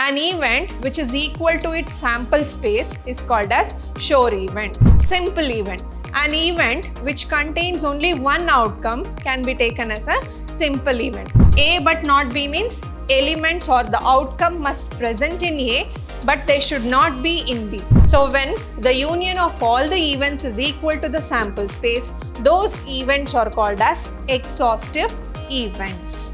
An event which is equal to its sample space is called as sure event. Simple event. An event which contains only one outcome can be taken as a simple event. A but not B means elements or the outcome must present in A, but they should not be in B. So when the union of all the events is equal to the sample space, those events are called as exhaustive events.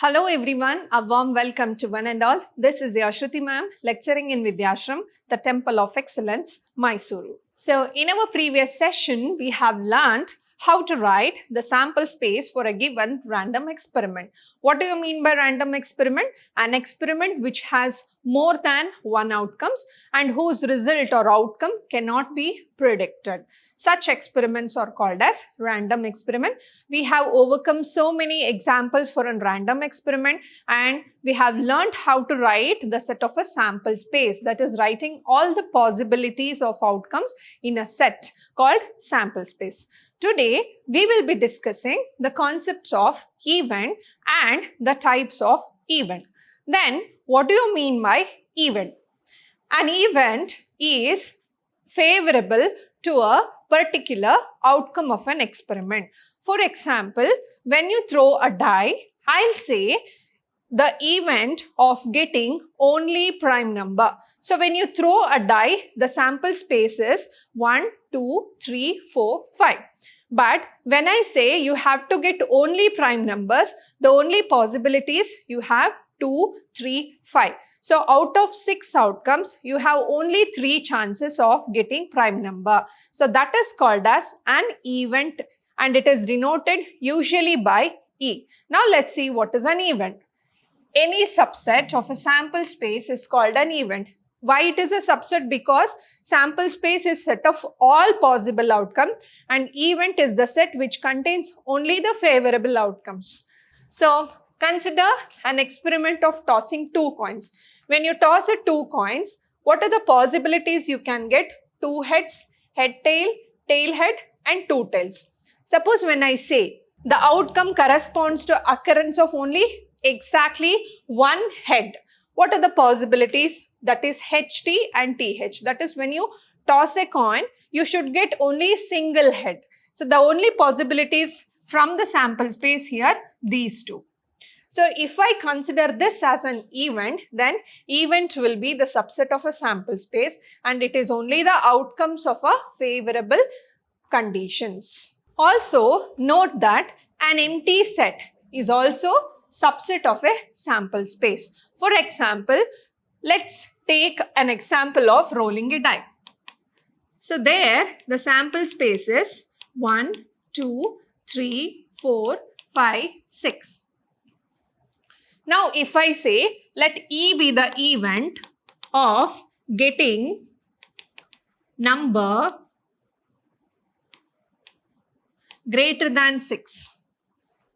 Hello everyone, a warm welcome to one and all. This is your Shruti ma'am lecturing in Vidhyaashram, the Temple of Excellence, Mysuru. So in our previous session, we have learned how to write the sample space for a given random experiment. What do you mean by random experiment? An experiment which has more than one outcomes and whose result or outcome cannot be predicted. Such experiments are called as random experiment. We have overcome so many examples for a random experiment, and we have learned how to write the set of a sample space, that is writing all the possibilities of outcomes in a set called sample space. Today, we will be discussing the concepts of event and the types of event. Then, what do you mean by event? An event is favorable to a particular outcome of an experiment. For example, when you throw a die, I'll say the event of getting only prime number. So when you throw a die, the sample space is 1, 2, 3, 4, 5. But when I say you have to get only prime numbers, the only possibilities you have 2, 3, 5. So out of 6 outcomes, you have only 3 chances of getting prime number. So that is called as an event, and it is denoted usually by E. Now let's see what is an event. Any subset of a sample space is called an event. Why it is a subset? Because sample space is set of all possible outcomes and event is the set which contains only the favorable outcomes. So consider an experiment of tossing 2 coins. When you toss 2 coins, what are the possibilities you can get? 2 heads, head tail, tail head and 2 tails. Suppose when I say the outcome corresponds to occurrence of only exactly 1 head. What are the possibilities? That is HT and TH. That is when you toss a coin, you should get only single head. So the only possibilities from the sample space here, these 2. So if I consider this as an event, then event will be the subset of a sample space and it is only the outcomes of a favorable conditions. Also note that an empty set is also subset of a sample space. For example, let's take an example of rolling a die. So there the sample space is 1, 2, 3, 4, 5, 6. Now if I say let E be the event of getting number greater than 6.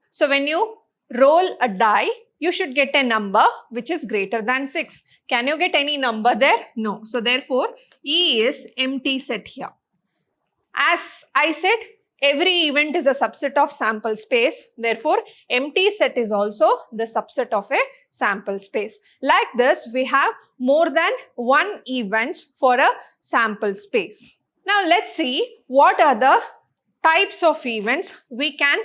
So when you roll a die, you should get a number which is greater than 6. Can you get any number there? No. So therefore, E is empty set here. As I said, every event is a subset of sample space. Therefore, empty set is also the subset of a sample space. Like this, we have more than one event for a sample space. Now let's see what are the types of events we can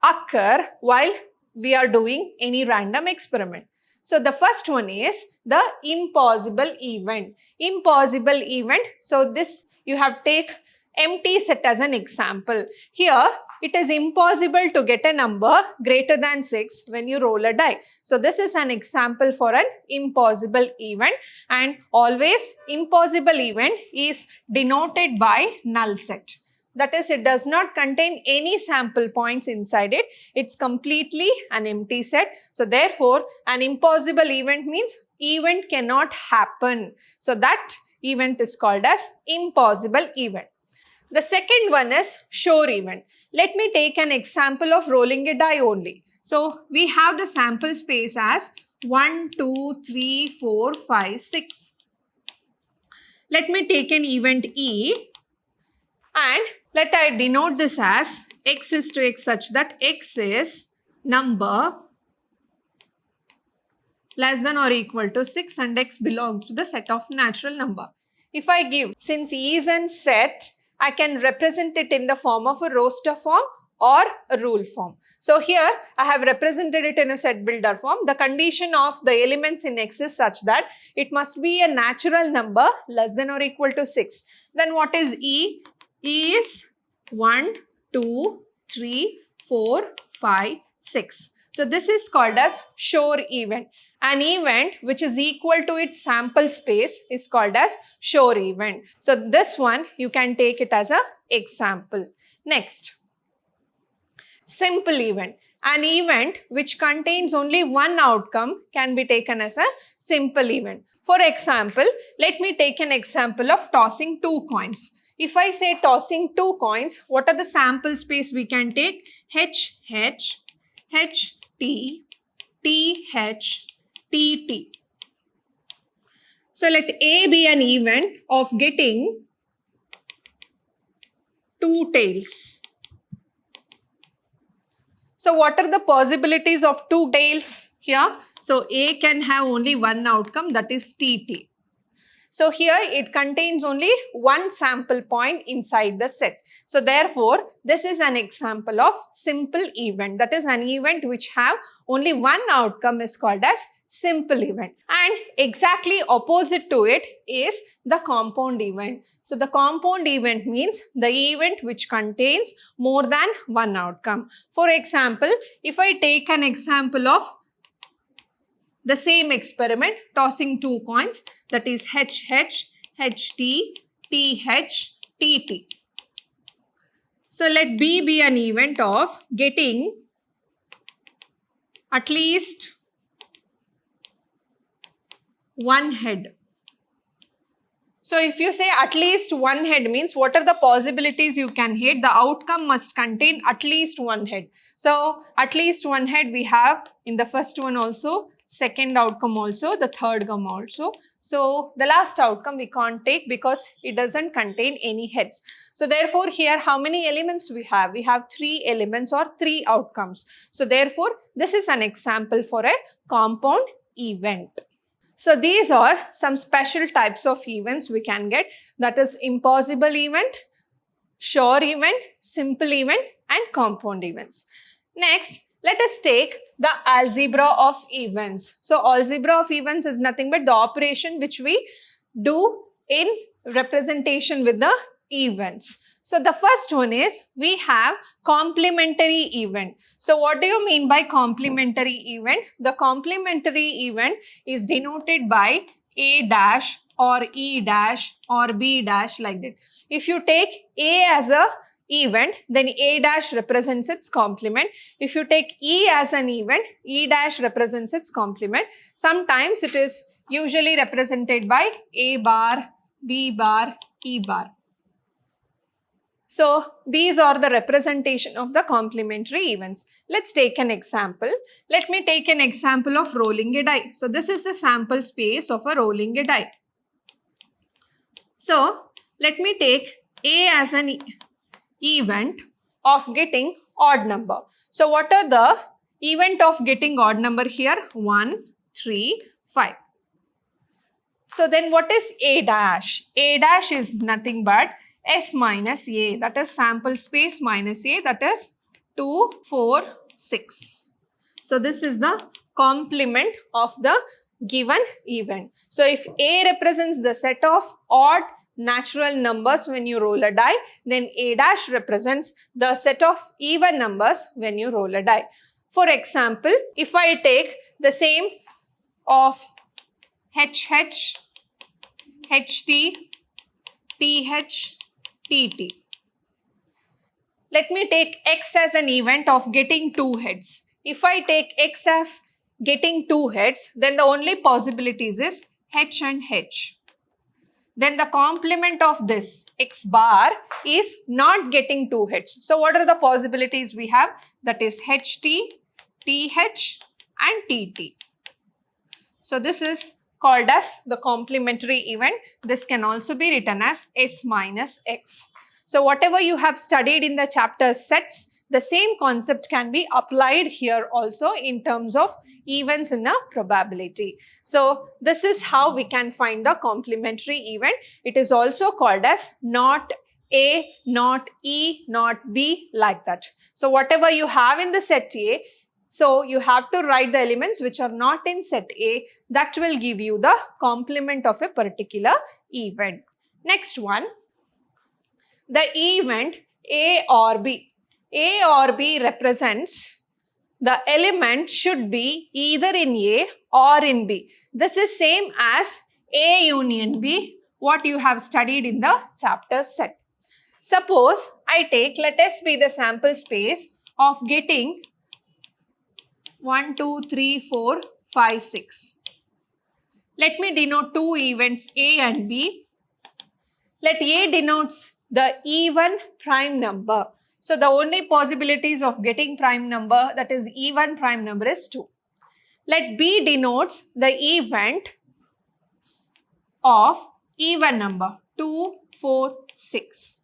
occur while we are doing any random experiment. So the first one is the impossible event. Impossible event. So this you have take empty set as an example. Here it is impossible to get a number greater than 6 when you roll a die. So this is an example for an impossible event, and always impossible event is denoted by null set. That is, it does not contain any sample points inside it. It's completely an empty set. So therefore, an impossible event means event cannot happen. So that event is called as impossible event. The second one is sure event. Let me take an example of rolling a die only. So we have the sample space as 1, 2, 3, 4, 5, 6. Let me take an event E and let I denote this as x is to x such that x is number less than or equal to 6 and x belongs to the set of natural number. If I give, since E is a set, I can represent it in the form of a roster form or a rule form. So here I have represented it in a set builder form. The condition of the elements in X is such that it must be a natural number less than or equal to 6. Then what is E? E is 1, 2, 3, 4, 5, 6. So this is called as Shore event. An event which is equal to its sample space is called as Shore event. So this one you can take it as an example. Next. Simple event. An event which contains only one outcome can be taken as a simple event. For example, let me take an example of tossing 2 coins. If I say tossing 2 coins, what are the sample space we can take? H, H, H, T, T, H, T, T. So let A be an event of getting 2 tails. So what are the possibilities of 2 tails here? So A can have only one outcome, that is TT. So here it contains only one sample point inside the set. So therefore, this is an example of simple event. That is an event which have only one outcome is called as simple event. And exactly opposite to it is the compound event. So the compound event means the event which contains more than one outcome. For example, if I take an example of the same experiment, tossing 2 coins, that is HH, HT, TH, TT. So let B be an event of getting at least one head. So if you say at least one head means what are the possibilities you can hit? The outcome must contain at least one head. So at least one head we have in the first one also, second outcome also, the third outcome also. So the last outcome we can't take because it doesn't contain any heads. So therefore here how many elements we have? We have 3 elements or 3 outcomes. So therefore this is an example for a compound event. So these are some special types of events we can get, that is impossible event, sure event, simple event and compound events. Next, let us take the algebra of events. So algebra of events is nothing but the operation which we do in representation with the events. So the first one is we have complementary event. So what do you mean by complementary event? The complementary event is denoted by A dash or E dash or B dash like that. If you take A as a event, then A dash represents its complement. If you take E as an event, E dash represents its complement. Sometimes it is usually represented by A bar, B bar, E bar. So these are the representation of the complementary events. Let's take an example. Let me take an example of rolling a die. So this is the sample space of a rolling a die. So let me take A as an event of getting odd number. So what are the event of getting odd number here? 1, 3, 5. So then what is A dash? A dash is nothing but S minus A, that is sample space minus A, that is 2, 4, 6. So this is the complement of the given event. So if A represents the set of odd natural numbers when you roll a die, then A dash represents the set of even numbers when you roll a die. For example, if I take the same of HH, HT, TH, TT. Let me take X as an event of getting 2 heads. If I take X as getting 2 heads, then the only possibilities is H and H. Then the complement of this X bar is not getting 2 heads. So what are the possibilities we have? That is HT, TH and TT. So this is called as the complementary event. This can also be written as S minus X. So whatever you have studied in the chapter sets, The same concept can be applied here also in terms of events in a probability. So this is how we can find the complementary event. It is also called as not A, not E, not B, like that. So whatever you have in the set A, so you have to write the elements which are not in set A. That will give you the complement of a particular event. Next one, the event A or B. A or B represents the element should be either in A or in B. This is same as A union B, what you have studied in the chapter set. Suppose I take, let S be the sample space of getting 1, 2, 3, 4, 5, 6. Let me denote two events A and B. Let A denotes the even prime number. So the only possibilities of getting prime number, that is even prime number, is 2. Let B denotes the event of even number 2, 4, 6.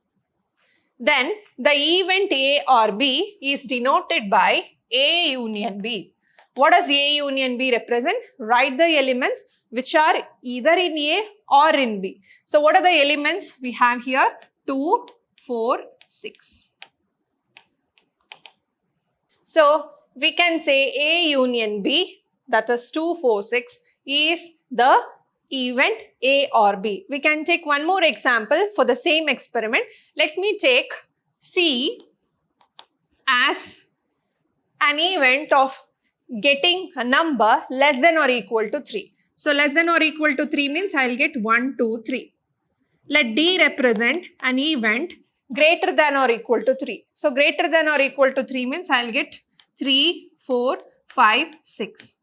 Then the event A or B is denoted by A union B. What does A union B represent? Write the elements which are either in A or in B. So what are the elements we have here? 2, 4, 6. So we can say A union B, that is 2, 4, 6, is the event A or B. We can take one more example for the same experiment. Let me take C as an event of getting a number less than or equal to 3. So less than or equal to 3 means I will get 1, 2, 3. Let D represent an event greater than or equal to 3. So greater than or equal to 3 means I will get 3, 4, 5, 6.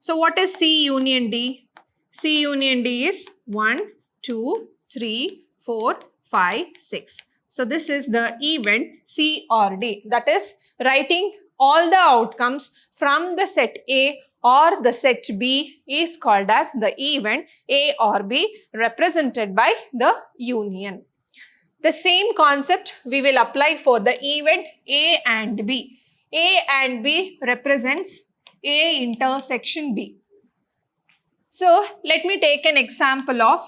So what is C union D? C union D is 1, 2, 3, 4, 5, 6. So this is the event C or D. That is writing all the outcomes from the set A or the set B is called as the event A or B, represented by the union. The same concept we will apply for the event A and B. A and B represents A intersection B. So let me take an example of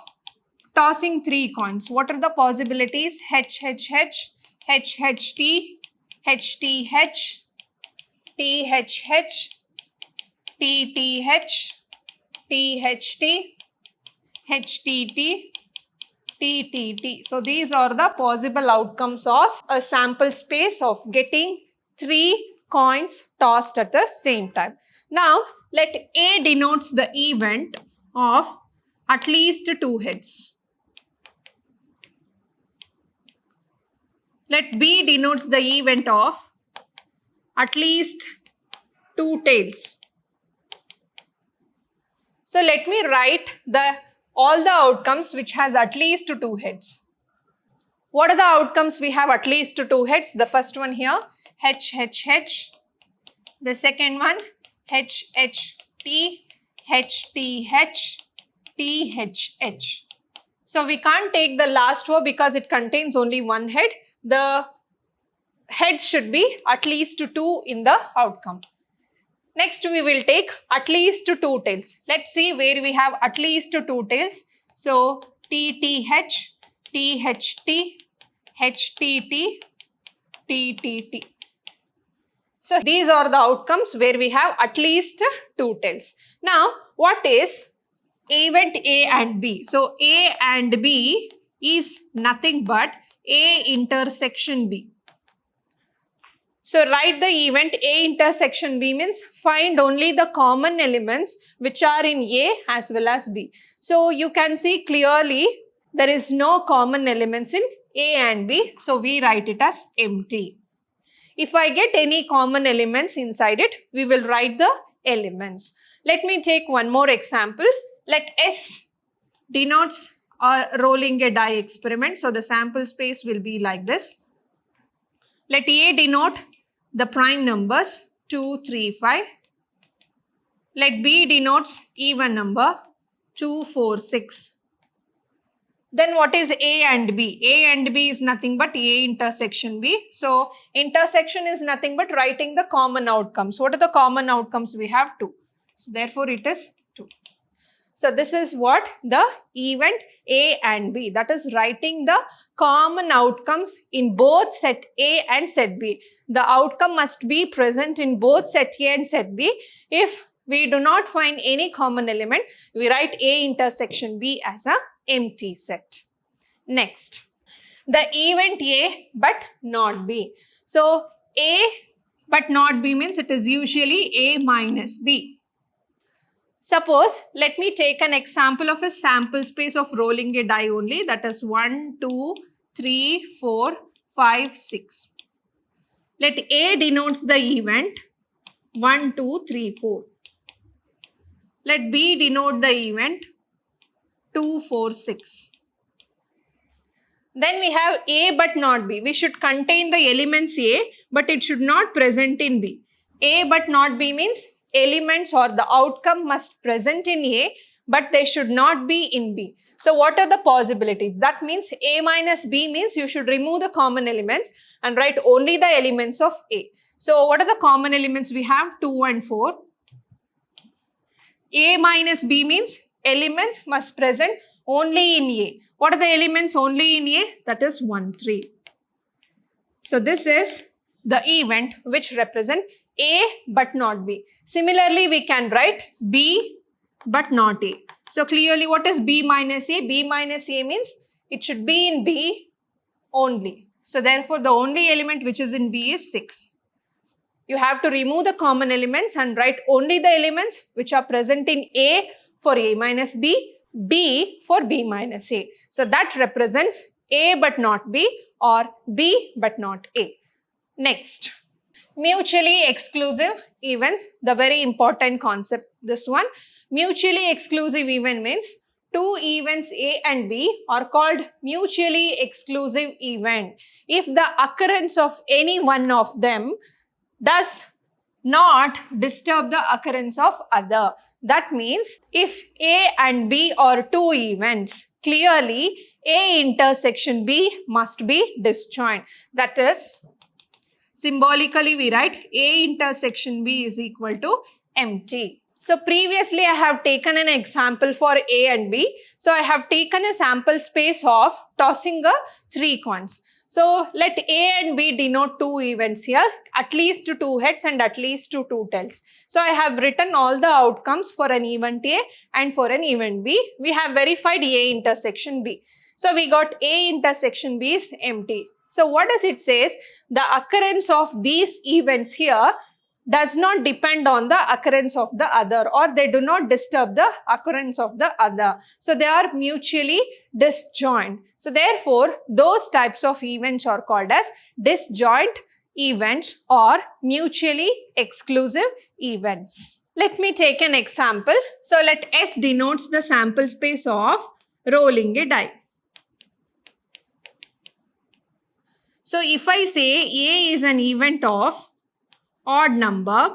tossing 3 coins. What are the possibilities? H, H, H, H, H, T, H, T, H, T, H, H, T, T, H, T, H, T, H, T, T, T, T, T. So these are the possible outcomes of a sample space of getting 3 coins tossed at the same time. Now let A denotes the event of at least 2 heads. Let B denotes the event of at least 2 tails. So let me write all the outcomes which has at least 2 heads. What are the outcomes we have at least 2 heads? The first one here, H, H, H. The second one, H, H, T, H, T, H, T, H, H. So we can't take the last row because it contains only 1 head. The heads should be at least 2 in the outcome. Next we will take at least 2 tails. Let's see where we have at least 2 tails. So T, T, H, T, H, T, H, T, T, T, T, T. So these are the outcomes where we have at least 2 tails. Now what is event A and B? So A and B is nothing but A intersection B. So write the event A intersection B means find only the common elements which are in A as well as B. So you can see clearly there is no common elements in A and B. So we write it as empty. If I get any common elements inside it, we will write the elements. Let me take one more example. Let S denotes rolling a die experiment. So the sample space will be like this. Let A denote the prime numbers 2, 3, 5. Let B denotes even number 2, 4, 6. Then what is A and B? A and B is nothing but A intersection B. So intersection is nothing but writing the common outcomes. What are the common outcomes? We have 2. So therefore it is 2. So this is what the event A and B, that is writing the common outcomes in both set A and set B. The outcome must be present in both set A and set B. If we do not find any common element, we write A intersection B as a empty set. Next, the event A but not B. So A but not B means it is usually A minus B. Suppose, let me take an example of a sample space of rolling a die only, that is 1, 2, 3, 4, 5, 6. Let A denotes the event 1, 2, 3, 4. Let B denote the event 2, 4, 6. Then we have A but not B. We should contain the elements A, but it should not present in B. A but not B means elements or the outcome must present in A, but they should not be in B. So what are the possibilities? That means A minus B means you should remove the common elements and write only the elements of A. So what are the common elements we have? 2 and 4. A minus B means elements must present only in A. What are the elements only in A? That is 1, 3. So this is the event which represent A but not B. Similarly, we can write B but not A. So clearly, what is B minus A? B minus A means it should be in B only. So therefore, the only element which is in B is 6. You have to remove the common elements and write only the elements which are present in A for A minus B, B for B minus A. So that represents A but not B or B but not A. Next, mutually exclusive events, the very important concept, this one. Mutually exclusive event means two events A and B are called mutually exclusive event if the occurrence of any one of them does not disturb the occurrence of other. That means if A and B are two events, clearly A intersection B must be disjoint. That is, symbolically we write A intersection B is equal to empty. So previously I have taken an example for A and B. So I have taken a sample space of tossing 3 coins. So let A and B denote 2 events here, at least 2 heads and at least 2 tails. So I have written all the outcomes for an event A and for an event B. We have verified A intersection B. So we got A intersection B is empty. So what does it say? The occurrence of these events here does not depend on the occurrence of the other, or they do not disturb the occurrence of the other. So they are mutually disjoint. So therefore, those types of events are called as disjoint events or mutually exclusive events. Let me take an example. So let S denotes the sample space of rolling a die. So if I say A is an event of odd number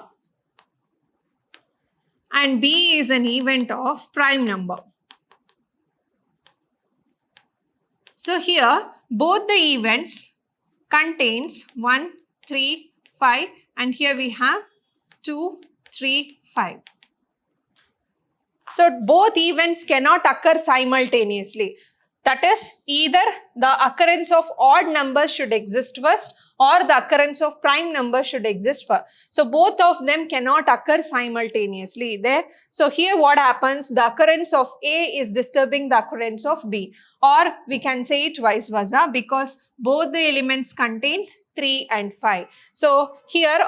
and B is an event of prime number. So here both the events contains 1, 3, 5 and here we have 2, 3, 5. So both events cannot occur simultaneously. That is, either the occurrence of odd numbers should exist first or the occurrence of prime numbers should exist first. So both of them cannot occur simultaneously there. So here what happens, the occurrence of A is disturbing the occurrence of B, or we can say it vice versa because both the elements contains 3 and 5. So here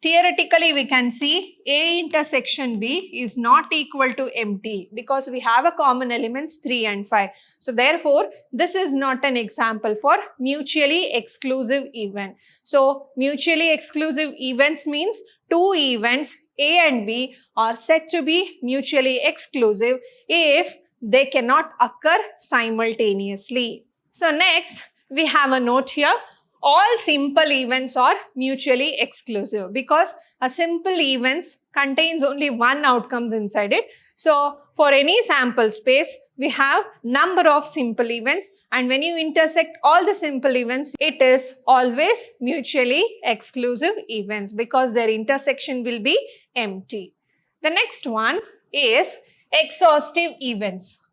theoretically, we can see A intersection B is not equal to empty because we have a common elements 3 and 5. So therefore, this is not an example for mutually exclusive event. So mutually exclusive events means two events A and B are said to be mutually exclusive if they cannot occur simultaneously. So next, we have a note here. all simple events are mutually exclusive because a simple events contains only one outcomes inside it. So for any sample space, we have number of simple events, and when you intersect all the simple events, it is always mutually exclusive events because their intersection will be empty. The next one is exhaustive events.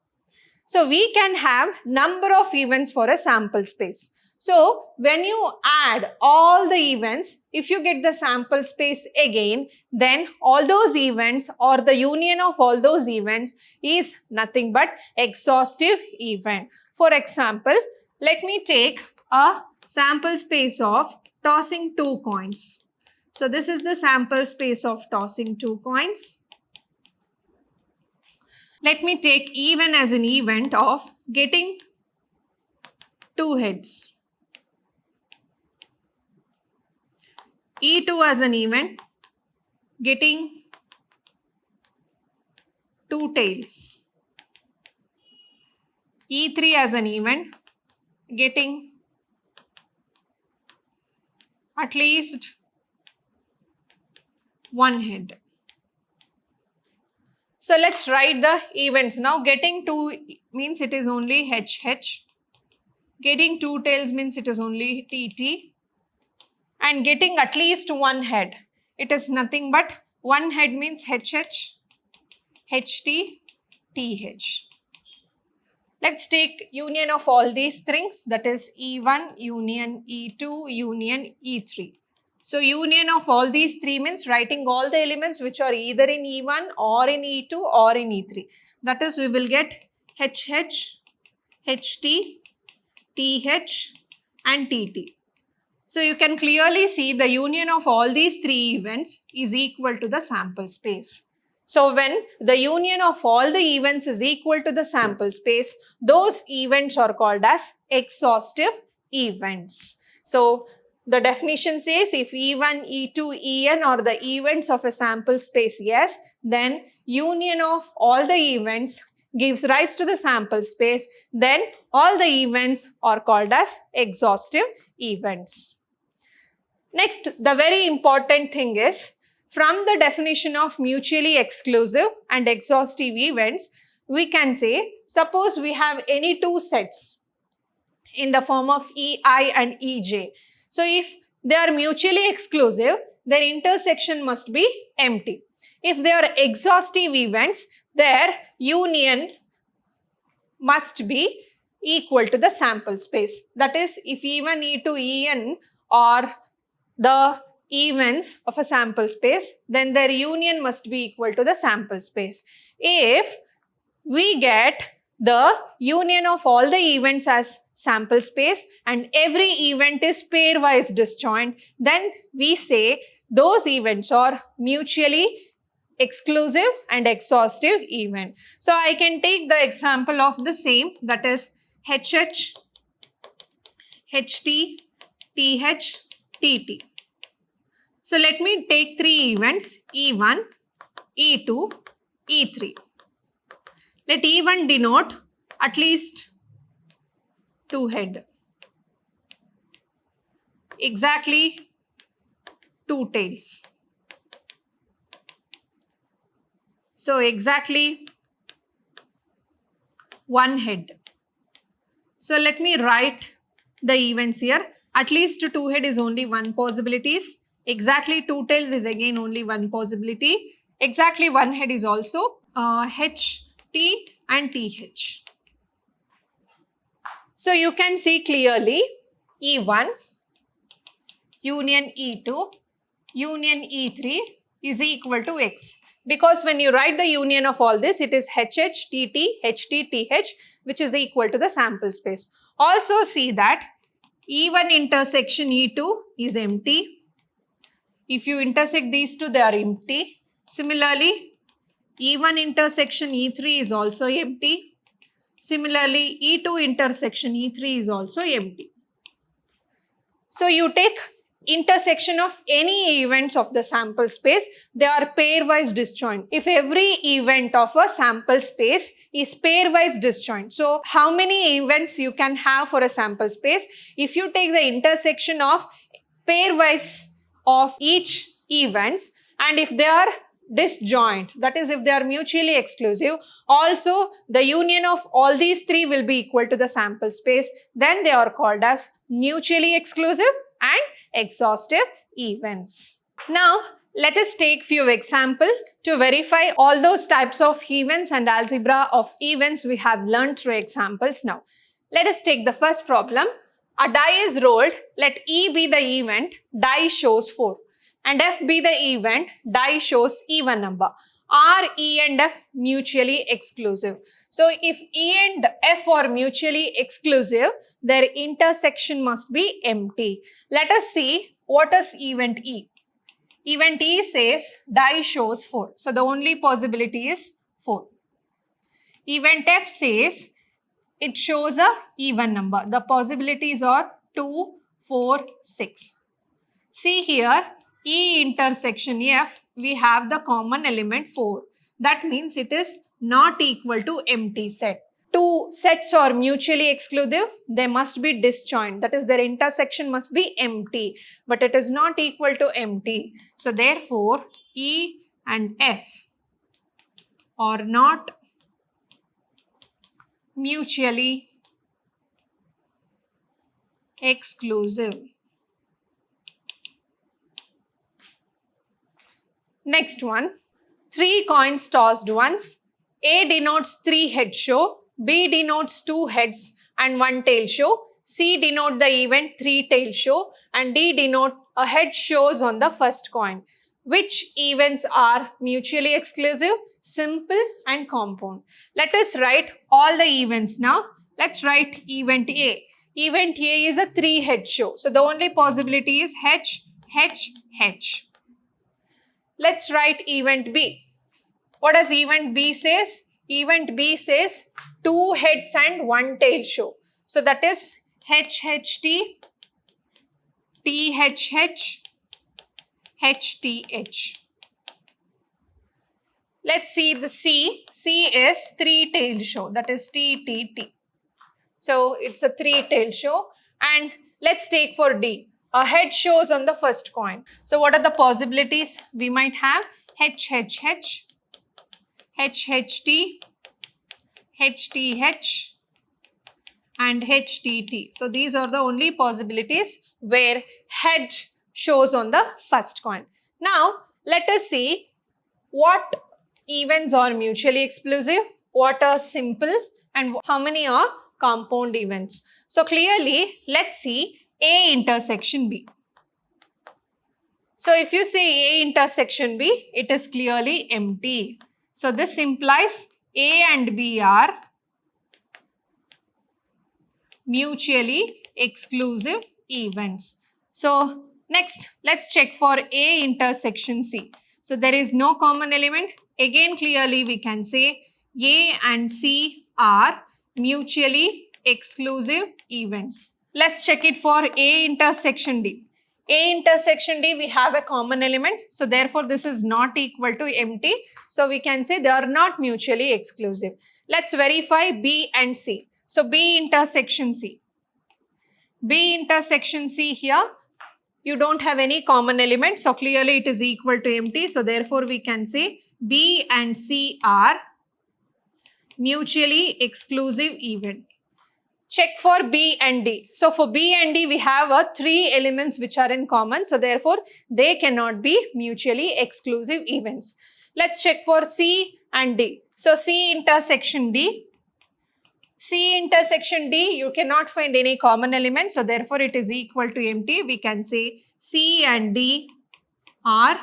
So we can have number of events for a sample space. So when you add all the events, if you get the sample space again, then all those events or the union of all those events is nothing but exhaustive event. For example, let me take a sample space of tossing 2 coins. So this is the sample space of tossing 2 coins. Let me take even as an event of getting 2 heads. E2 as an event, getting 2 tails. E3 as an event, getting at least 1 head. So let's write the events now. Getting 2 means it is only HH. Getting 2 tails means it is only TT. And getting at least 1 head, it is nothing but 1 head means HH, HT, TH. Let's take union of all these strings, that is E1, union E2, union E3. So union of all these 3 means writing all the elements which are either in E1 or in E2 or in E3. That is, we will get HH, HT, TH and TT. So you can clearly see the union of all these 3 events is equal to the sample space. So when the union of all the events is equal to the sample space, those events are called as exhaustive events. So the definition says if E1, E2, En are the events of a sample space, yes, then union of all the events gives rise to the sample space, then all the events are called as exhaustive events. Next, the very important thing is, from the definition of mutually exclusive and exhaustive events, we can say, suppose we have any 2 sets in the form of EI and EJ. So if they are mutually exclusive, their intersection must be empty. If they are exhaustive events, their union must be equal to the sample space. That is, if E1, E2, En are the events of a sample space, then their union must be equal to the sample space. If we get the union of all the events as sample space and every event is pairwise disjoint, then we say those events are mutually exclusive and exhaustive event. So I can take the example of the same, that is HH, HT, TH, TT. So let me take 3 events, E1, E2, E3. Let E1 denote at least 2 head, exactly 2 tails. So exactly 1 head. So let me write the events here. At least 2 head is only 1 possibility. Exactly 2 tails is again only 1 possibility. Exactly 1 head is also H, T and TH. So you can see clearly E1 union E2 union E3 is equal to X. Because when you write the union of all this, it is HH, TT, HT, TH, which is equal to the sample space. Also see that E1 intersection E2 is empty. If you intersect these two, they are empty. Similarly, E1 intersection E3 is also empty. Similarly, E2 intersection E3 is also empty. So you take intersection of any events of the sample space, they are pairwise disjoint. If every event of a sample space is pairwise disjoint, so how many events you can have for a sample space? If you take the intersection of pairwise of each events, and if they are disjoint, that is if they are mutually exclusive, also the union of all these three will be equal to the sample space, then they are called as mutually exclusive and exhaustive events. Now, let us take few examples to verify all those types of events and algebra of events we have learned through examples now. Let us take the first problem. A die is rolled, let E be the event, die shows 4. And F be the event, die shows even number. Are E and F mutually exclusive? So if E and F are mutually exclusive, their intersection must be empty. Let us see what is event E. Event E says die shows 4. So the only possibility is 4. Event F says it shows a even number. The possibilities are 2, 4, 6. See here, E intersection F, we have the common element 4. That means it is not equal to empty set. Two sets are mutually exclusive, they must be disjoint. That is, their intersection must be empty, but it is not equal to empty. So therefore, E and F are not mutually exclusive. Next one, 3 coins tossed once. A denotes 3 heads show, B denotes 2 heads and 1 tail show, C denote the event 3 tails show, and D denote a head shows on the first coin. Which events are mutually exclusive, simple and compound? Let us write all the events now. Let's write event A. Event A is a 3 head show. So the only possibility is H, H, H. Let's write event B. What does event B says? Event B says 2 heads and 1 tail show. So that is HHT, THH, HTH. Let's see the C. C is 3 tail show. That is TTT. So it's a 3 tail show. And let's take for D. A head shows on the first coin. So what are the possibilities we might have? HHH, HHT, HTH and HTT. So these are the only possibilities where head shows on the first coin. Now let us see what events are mutually exclusive, what are simple and how many are compound events. So clearly let's see A intersection B. So if you say A intersection B, it is clearly empty. So this implies A and B are mutually exclusive events. So next, let's check for A intersection C. So there is no common element. Again, clearly we can say A and C are mutually exclusive events. Let's check it for A intersection D. A intersection D, we have a common element. So therefore, this is not equal to empty. So we can say they are not mutually exclusive. Let's verify B and C. So B intersection C. B intersection C here, you don't have any common element. So clearly it is equal to empty. So therefore, we can say B and C are mutually exclusive event. Check for B and D. So for B and D, we have 3 elements which are in common. So therefore, they cannot be mutually exclusive events. Let's check for C and D. So C intersection D. C intersection D, you cannot find any common element. So therefore, it is equal to empty. We can say C and D are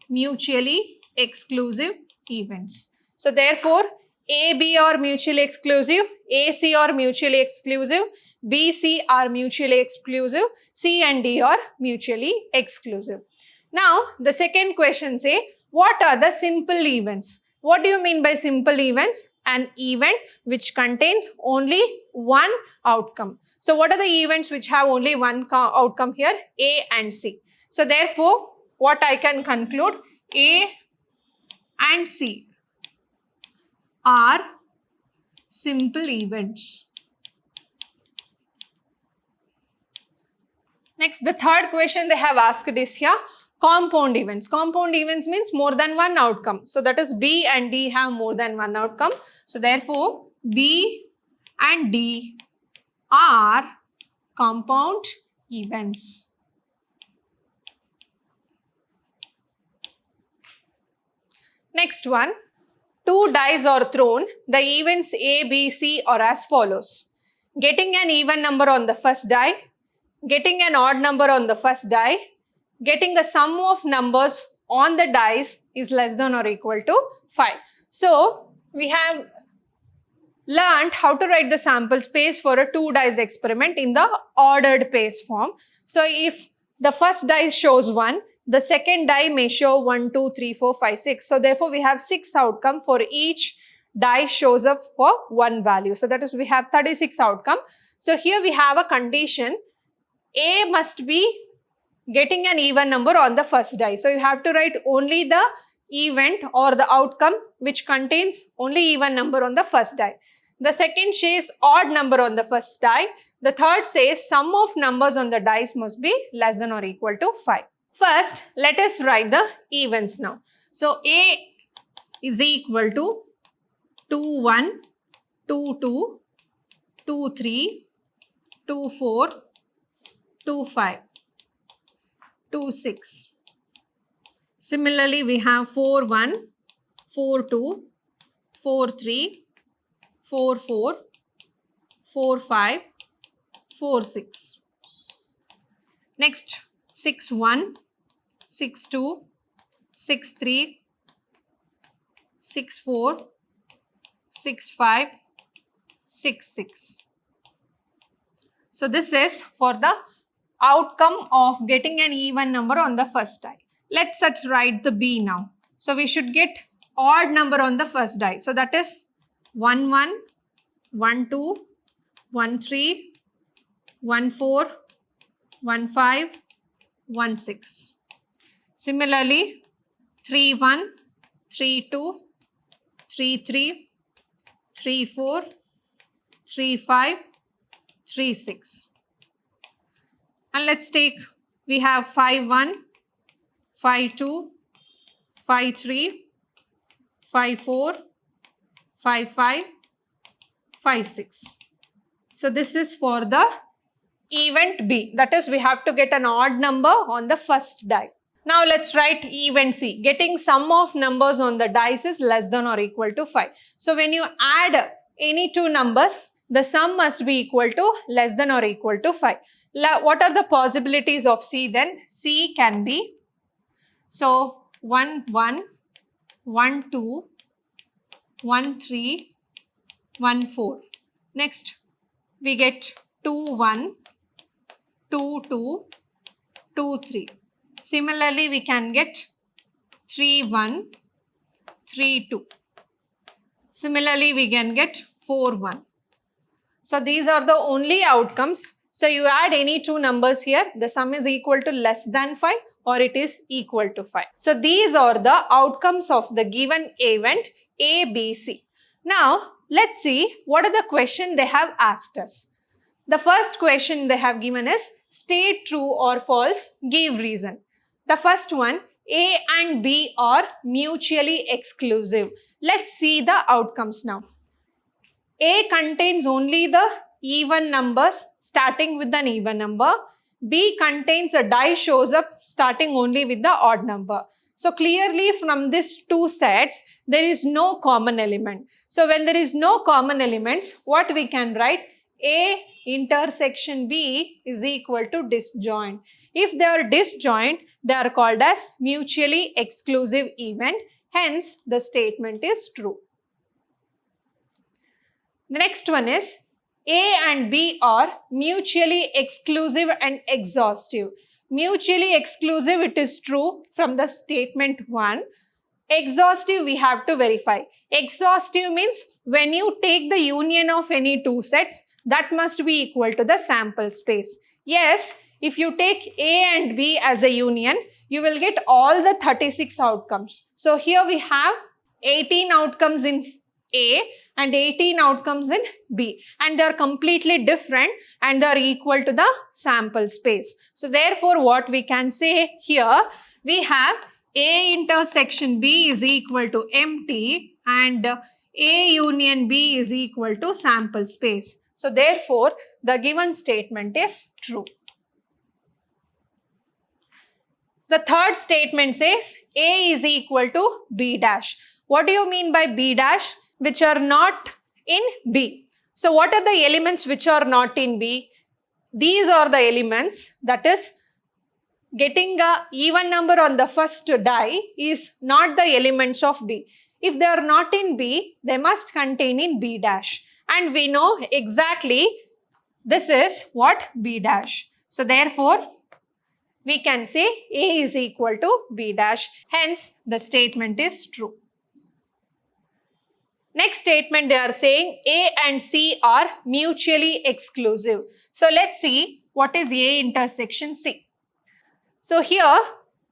mutually exclusive events. So therefore, A, B are mutually exclusive, A, C are mutually exclusive, B, C are mutually exclusive, C and D are mutually exclusive. Now, the second question say, what are the simple events? What do you mean by simple events? an event which contains only one outcome. So what are the events which have only one outcome here? A and C. So therefore, what I can conclude, A and C are simple events. Next, the third question they have asked is here, compound events. Compound events means more than one outcome. So that is B and D have more than one outcome. So therefore, B and D are compound events. Next one, two dice are thrown. The events A, B, C are as follows. Getting an even number on the first die, getting an odd number on the first die, getting a sum of numbers on the dice is less than or equal to 5. So, we have learned how to write the sample space for a 2 dice experiment in the ordered pace form. So, if the first dice shows 1, the second die may show 1, 2, 3, 4, 5, 6. So, therefore, we have 6 outcomes for each die shows up for one value. So, that is we have 36 outcome. So, here we have a condition. A must be getting an even number on the first die. So, you have to write only the event or the outcome which contains only even number on the first die. The second says odd number on the first die. The third says sum of numbers on the dice must be less than or equal to 5. First, let us write the events now. So, A is equal to 2, 1, 2, 2, 2, 3, 2, 4, 2, 5, 2, 6. Similarly, we have 4, 1, 4, 2, 4, 3, 4, 4, 4, 5, 4, 6. Next, 6, 1, 6, 2, 6, 3, 6, 4, 6, 5, 6, 6. So, this is for the outcome of getting an even number on the first die. Let's write the B now. So, we should get odd number on the first die. So, that is 1, 1, 1, 2, 1, 3, 1, 4, 1, 5, 1, 6. Similarly, 3, 1, 3, 2, 3, 3, 3, 4, 3, 5, 3, 6. And let's take, we have 5, 1, 5, 2, 5, 3, 5, 4, 5, 5, 5, 6. So, this is for the event B. That is, we have to get an odd number on the first die. Now, let's write event C. Getting sum of numbers on the dice is less than or equal to 5. So, when you add any two numbers, the sum must be equal to less than or equal to 5. What are the possibilities of C then? C can be, so 1, 1, 1, 2, 1, 3, 1, 4. Next, we get 2, 1, 2, 2, 2, 3. Similarly, we can get 3, 1, 3, 2. Similarly, we can get 4, 1. So, these are the only outcomes. So, you add any two numbers here, the sum is equal to less than 5 or it is equal to 5. So, these are the outcomes of the given event A, B, C. Now, let's see what are the questions they have asked us. The first question they have given is state true or false, give reason. The first one, A and B are mutually exclusive. Let's see the outcomes now. A contains only the even numbers starting with an even number. B contains a die shows up starting only with the odd number. So clearly from these two sets, there is no common element. So when there is no common elements, what we can write? A intersection B is equal to disjoint. If they are disjoint, they are called as mutually exclusive event. Hence, the statement is true. The next one is A and B are mutually exclusive and exhaustive. Mutually exclusive, it is true from the statement 1. Exhaustive we have to verify. Exhaustive means when you take the union of any two sets, that must be equal to the sample space. Yes, if you take A and B as a union, you will get all the 36 outcomes. So here we have 18 outcomes in A and 18 outcomes in B, and they are completely different and they are equal to the sample space. So therefore what we can say here, we have A intersection B is equal to empty and A union B is equal to sample space. So therefore the given statement is true. The third statement says A is equal to B dash. What do you mean by B dash? Which are not in B. So what are the elements which are not in B? These are the elements, that is, getting a even number on the first die is not the elements of B. If they are not in B, they must contain in B dash. And we know exactly this is what B dash. So therefore, we can say A is equal to B dash. Hence, the statement is true. Next statement, they are saying A and C are mutually exclusive. So let's see what is A intersection C. So here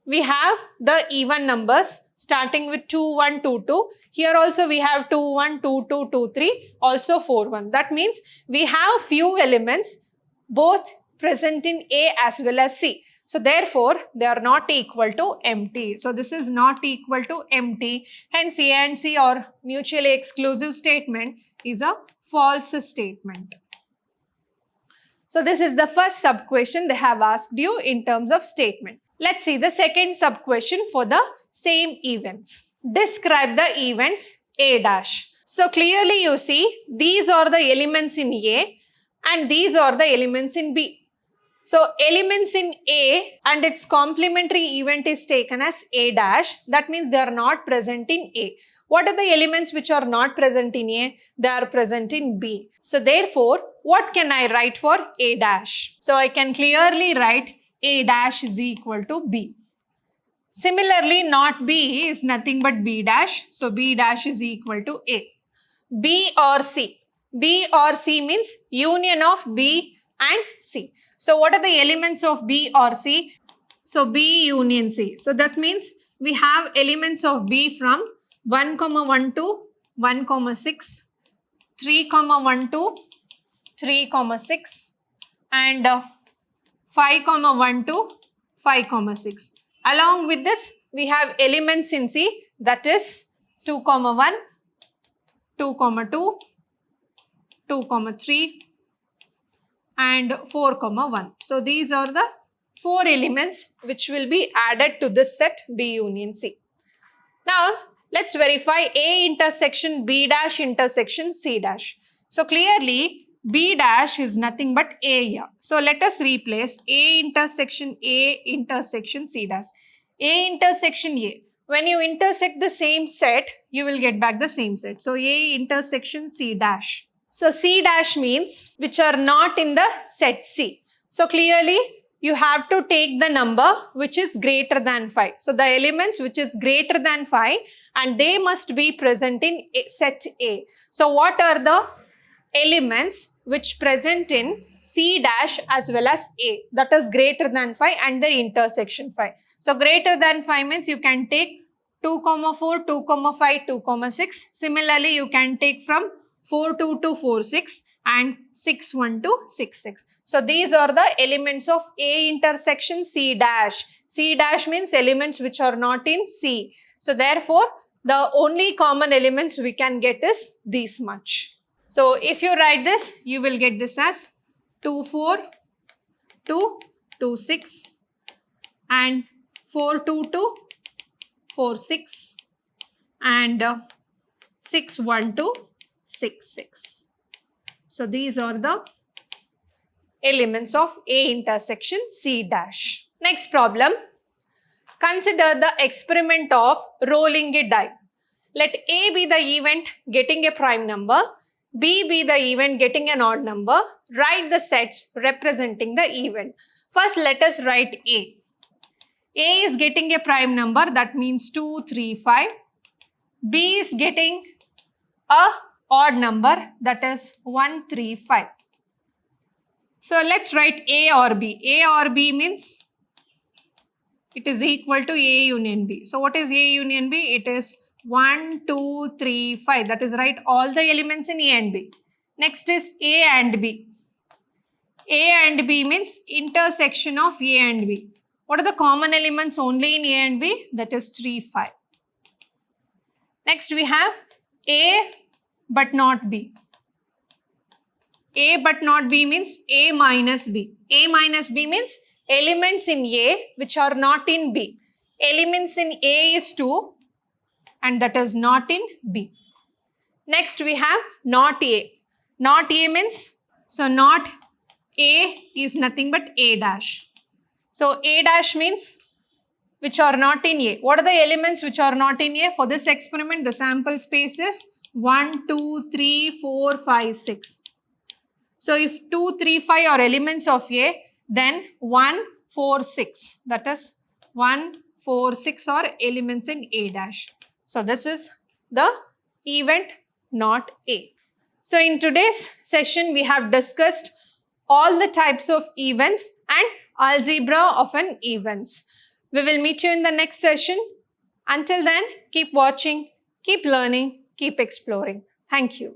we have the even numbers starting with 2, 1, 2, 2. Here also we have 2, 1, 2, 2, 2, 3, also 4, 1. That means we have few elements both present in A as well as C. So therefore, they are not equal to empty. So this is not equal to empty. Hence, A and C are mutually exclusive statement is a false statement. So this is the first sub-question they have asked you in terms of statement. Let's see the second sub-question for the same events. Describe the events A dash. So clearly you see these are the elements in A and these are the elements in B. So elements in A and its complementary event is taken as A dash. That means they are not present in A. What are the elements which are not present in A? They are present in B. So therefore, what can I write for A dash? So I can clearly write A dash is equal to B. Similarly, not B is nothing but B dash. So B dash is equal to A. B or C. B or C means union of B and C. So what are the elements of B or C? So B union C. So that means we have elements of B from 1, 1 to 1, 6, 3, 1 to 3, 6 and 5, 1 to 5, 6. Along with this, we have elements in C, that is 2, 1, 2, 2, 2, 3 and 4, 1. So these are the 4 elements which will be added to this set B union C. Now let's verify A intersection B dash intersection C dash. So clearly B dash is nothing but A here. So let us replace A intersection C dash. A intersection A. When you intersect the same set, you will get back the same set. So A intersection C dash. So C dash means which are not in the set C. So clearly you have to take the number which is greater than 5. So the elements which is greater than 5 and they must be present in set A. So what are the elements which present in C dash as well as A, that is greater than 5 and the intersection 5. So greater than 5 means you can take 2, 4, 2, 5, 2, 6. Similarly, you can take from 4, 2 to 4, 6 and 6, 1 to 6, 6. So these are the elements of A intersection C dash. C dash means elements which are not in C. So therefore, the only common elements we can get is this much. So if you write this, you will get this as 2, 4, 2, 2, 6 and 4, 2 to 4, 6 and 6, 1 to 6, 6. So these are the elements of A intersection C dash. Next problem. Consider the experiment of rolling a die. Let A be the event getting a prime number, B be the event getting an odd number. Write the sets representing the event. First, let us write A. A is getting a prime number, that means 2, 3, 5. B is getting a odd number, that is 135. So let's write A or B. A or B means it is equal to A union B. So what is A union B? It is 1, 2, 3, 5. That is right, all the elements in A and B. Next is A and B. A and B means intersection of A and B. What are the common elements only in A and B? That is 3, 5. Next we have A but not B. A but not B means A minus B. A minus B means elements in A which are not in B. Elements in A is 2 and that is not in B. Next we have not A. Not A means, so not A is nothing but A dash. So A dash means which are not in A. What are the elements which are not in A? For this experiment, the sample space is 1, 2, 3, 4, 5, 6. So if 2, 3, 5 are elements of A, then 1, 4, 6. That is 1, 4, 6 are elements in A dash. So this is the event not A. So in today's session, we have discussed all the types of events and algebra of an events. We will meet you in the next session. Until then, keep watching, keep learning, keep exploring. Thank you.